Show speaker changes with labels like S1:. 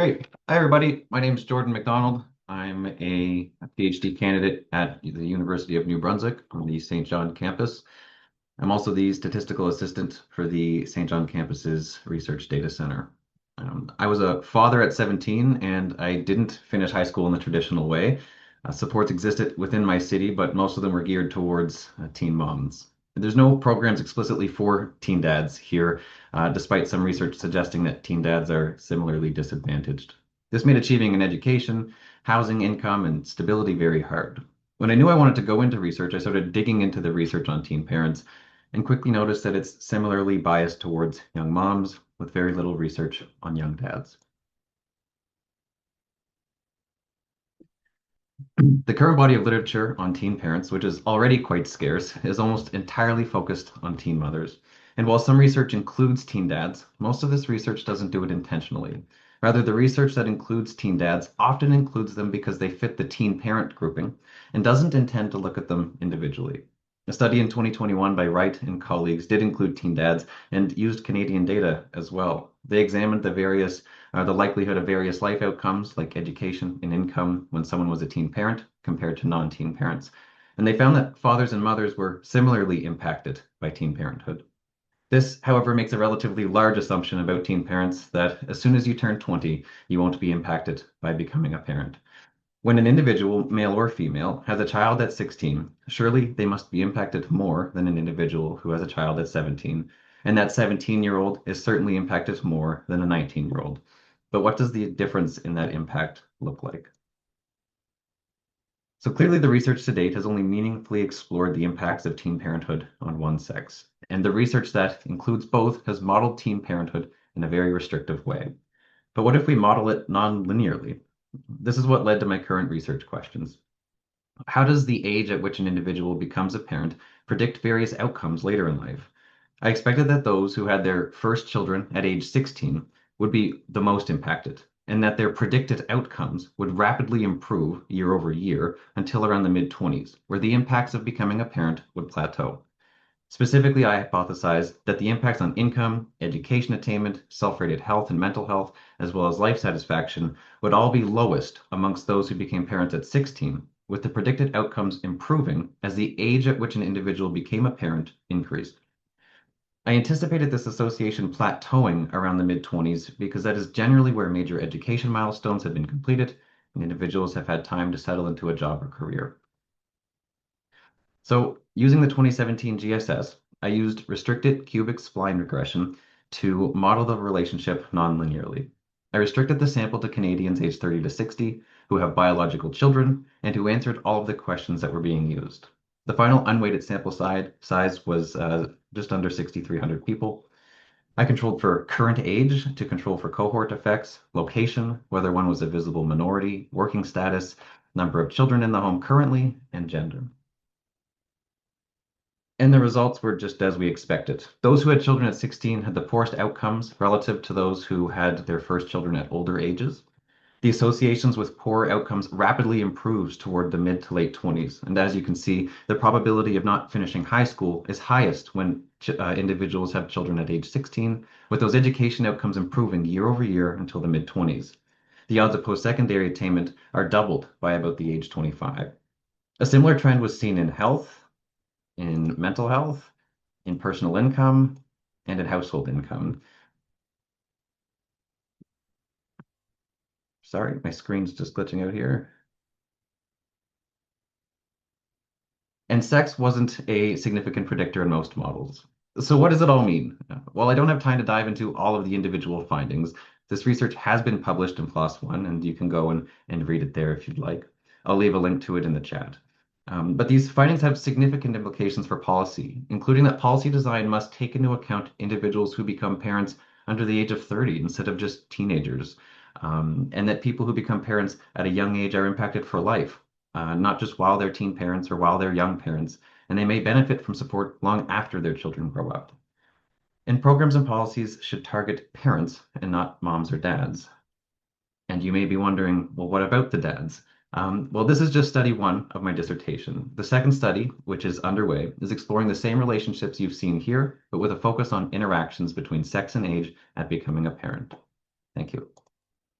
S1: Great. Hi, everybody. My name is Jordan MacDonald. I'm a PhD candidate at the University of New Brunswick on the St. John campus. I'm also the statistical assistant for the St. John campus's Research Data Center. I was a father at 17, and I didn't finish high school in the traditional way. Supports existed within my city, but most of them were geared towards teen moms. There's no programs explicitly for teen dads here, despite some research suggesting that teen dads are similarly disadvantaged. This made achieving an education, housing, income, and stability very hard. When I knew I wanted to go into research, I started digging into the research on teen parents and quickly noticed that it's similarly biased towards young moms with very little research on young dads. The current body of literature on teen parents, which is already quite scarce, is almost entirely focused on teen mothers. And while some research includes teen dads, most of this research doesn't do it intentionally. Rather, the research that includes teen dads often includes them because they fit the teen parent grouping and doesn't intend to look at them individually. A study in 2021 by Wright and colleagues did include teen dads and used Canadian data as well. They examined the likelihood of various life outcomes like education and income when someone was a teen parent compared to non-teen parents. And they found that fathers and mothers were similarly impacted by teen parenthood. This, however, makes a relatively large assumption about teen parents that as soon as you turn 20, you won't be impacted by becoming a parent. When an individual, male or female, has a child at 16, surely they must be impacted more than an individual who has a child at 17. And that 17-year-old is certainly impacted more than a 19-year-old. But what does the difference in that impact look like? So clearly, the research to date has only meaningfully explored the impacts of teen parenthood on one sex. And the research that includes both has modeled teen parenthood in a very restrictive way. But what if we model it non-linearly? This is what led to my current research questions. How does the age at which an individual becomes a parent predict various outcomes later in life? I expected that those who had their first children at age 16 would be the most impacted, and that their predicted outcomes would rapidly improve year over year until around the mid-20s, where the impacts of becoming a parent would plateau. Specifically, I hypothesized that the impacts on income, education attainment, self-rated health and mental health, as well as life satisfaction, would all be lowest amongst those who became parents at 16, with the predicted outcomes improving as the age at which an individual became a parent increased. I anticipated this association plateauing around the mid-20s because that is generally where major education milestones have been completed and individuals have had time to settle into a job or career. So using the 2017 GSS, I used restricted cubic spline regression to model the relationship nonlinearly. I restricted the sample to Canadians aged 30 to 60 who have biological children and who answered all of the questions that were being used. The final unweighted sample size was just under 6,300 people. I controlled for current age to control for cohort effects, location, whether one was a visible minority, working status, number of children in the home currently, and gender. And the results were just as we expected. Those who had children at 16 had the poorest outcomes relative to those who had their first children at older ages. The associations with poor outcomes rapidly improves toward the mid to late 20s. And as you can see, the probability of not finishing high school is highest when individuals have children at age 16, with those education outcomes improving year over year until the mid 20s. The odds of post-secondary attainment are doubled by about the age 25. A similar trend was seen in health, in mental health, in personal income, and in household income. Sorry, my screen's just glitching out here. And sex wasn't a significant predictor in most models. So what does it all mean? While I don't have time to dive into all of the individual findings, this research has been published in PLOS One, and you can go and read it there if you'd like. I'll leave a link to it in the chat. But these findings have significant implications for policy, including that policy design must take into account individuals who become parents under the age of 30 instead of just teenagers, and that people who become parents at a young age are impacted for life, not just while they're teen parents or while they're young parents, and they may benefit from support long after their children grow up. And programs and policies should target parents and not moms or dads. And you may be wondering, well, what about the dads? Well, this is just study one of my dissertation. The second study, which is underway, is exploring the same relationships you've seen here, but with a focus on interactions between sex and age at becoming a parent. Thank you.